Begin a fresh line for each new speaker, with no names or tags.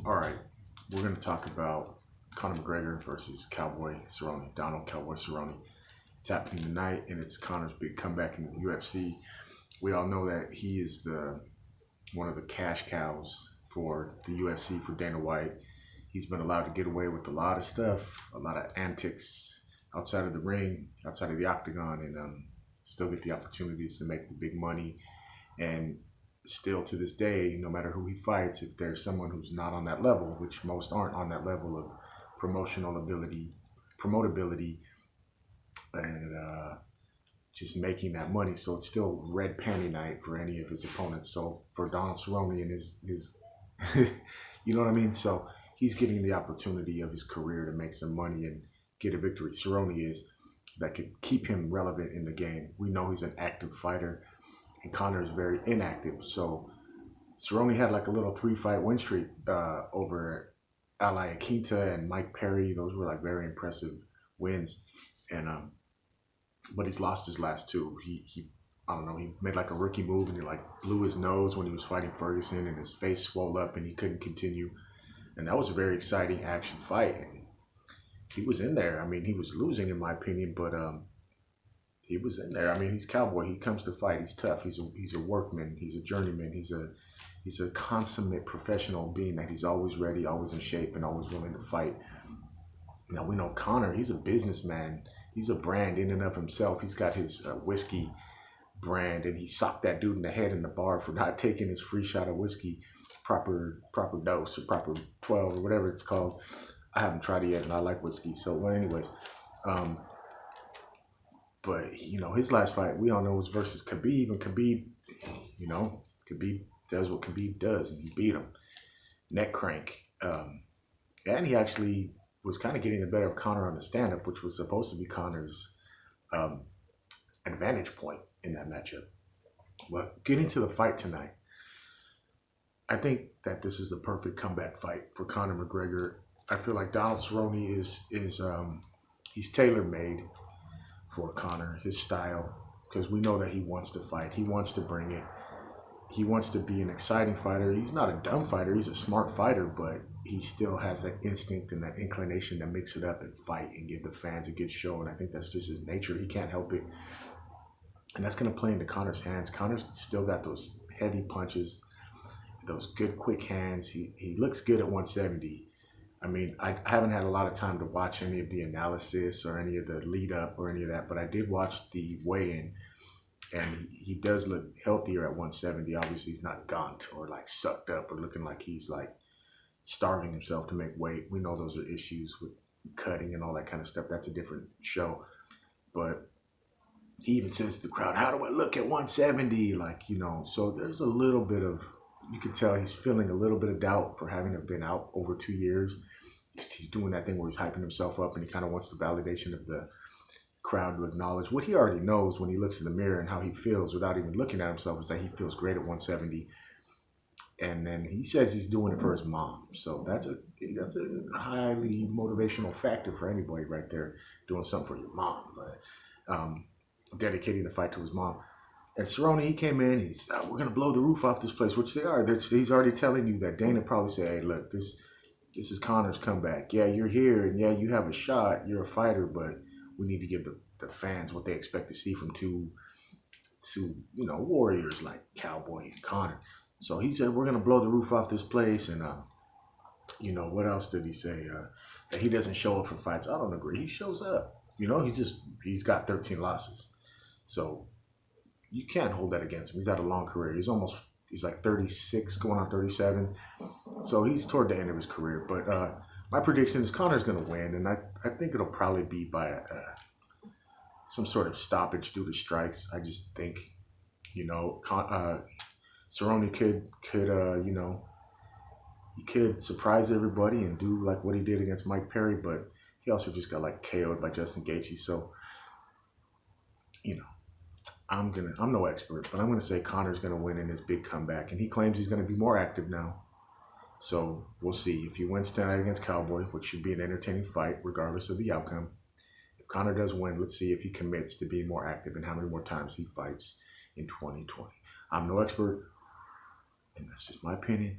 All right, we're going to talk about Conor McGregor versus Cowboy Cerrone, Donald Cowboy Cerrone. It's happening tonight, and it's Conor's big comeback in the UFC. We all know that he is the one of the cash cows for the UFC for Dana White. He's been allowed to get away with a lot of stuff, a lot of antics outside of the ring, outside of the octagon, and still get the opportunities to make the big money. And still to this day, no matter who he fights, if there's someone who's not on that level, which most aren't on that level of promotional ability, promotability, and just making that money. So it's still red panty night for any of his opponents. So for Donald Cerrone and his you know what I mean? So he's getting the opportunity of his career to make some money and get a victory. Cerrone is that could keep him relevant in the game. We know he's an active fighter, and Conor is very inactive. So Cerrone had like a little 3-fight win streak over Ali Akinta and Mike Perry. Those were like very impressive wins, and but he's lost his last two. He I don't know. He made like a rookie move and he like blew his nose when he was fighting Ferguson, and his face swelled up and he couldn't continue. And that was a very exciting action fight. And he was in there. I mean, he was losing in my opinion, but he was in there. I mean, he's Cowboy. He comes to fight. He's tough. He's a workman. He's a journeyman. He's a consummate professional being that he's always ready, always in shape, and always willing to fight. Now we know Conor. He's a businessman. He's a brand in and of himself. He's got his whiskey brand, and he socked that dude in the head in the bar for not taking his free shot of whiskey, proper dose or proper 12 or whatever it's called. I haven't tried it yet, and I like whiskey. So, well, anyways, but you know, his last fight we all know was versus Khabib, and Khabib, you know, Khabib does what Khabib does, and he beat him, neck crank, and he actually was kind of getting the better of Conor on the stand-up, which was supposed to be Conor's advantage point in that matchup. But getting to the fight tonight, I think that this is the perfect comeback fight for Conor McGregor. I feel like Donald Cerrone is he's tailor-made for Conor, his style, because we know that he wants to fight. He wants to bring it. He wants to be an exciting fighter. He's not a dumb fighter. He's a smart fighter, but he still has that instinct and that inclination to mix it up and fight and give the fans a good show. And I think that's just his nature. He can't help it. And that's going to play into Conor's hands. Conor's still got those heavy punches, those good quick hands. He looks good at 170. I mean, I haven't had a lot of time to watch any of the analysis or any of the lead up or any of that, but I did watch the weigh-in, and he does look healthier at 170. Obviously, he's not gaunt or like sucked up or looking like he's like starving himself to make weight. We know those are issues with cutting and all that kind of stuff. That's a different show. But he even says to the crowd, "How do I look at 170?" Like, you know, so there's a little bit of, you can tell he's feeling a little bit of doubt for having been out over 2 years. He's doing that thing where he's hyping himself up, and he kind of wants the validation of the crowd to acknowledge what he already knows when he looks in the mirror and how he feels without even looking at himself, is that he feels great at 170. And then he says he's doing it for his mom. So that's a highly motivational factor for anybody right there, doing something for your mom, but dedicating the fight to his mom. And Cerrone, he came in, he's, we're going to blow the roof off this place, which they are. He's already telling you that Dana probably said, hey, look, this is Conor's comeback. Yeah, you're here, and yeah, you have a shot. You're a fighter, but we need to give the fans what they expect to see from two you know, warriors like Cowboy and Conor. So he said, we're going to blow the roof off this place. And, you know, what else did he say? That he doesn't show up for fights. I don't agree. He shows up. You know, he's got 13 losses. So you can't hold that against him. He's had a long career. He's like 36, going on 37. So he's toward the end of his career. But my prediction is Conor's going to win. And I think it'll probably be by some sort of stoppage due to strikes. I just think, you know, Cerrone could you know, he could surprise everybody and do like what he did against Mike Perry, but he also just got like KO'd by Justin Gaethje. So, you know, I'm no expert, but I'm gonna say Conor's gonna win in his big comeback, and he claims he's gonna be more active now. So we'll see. If he wins tonight against Cowboy, which should be an entertaining fight regardless of the outcome. If Conor does win, let's see if he commits to being more active and how many more times he fights in 2020. I'm no expert, and that's just my opinion.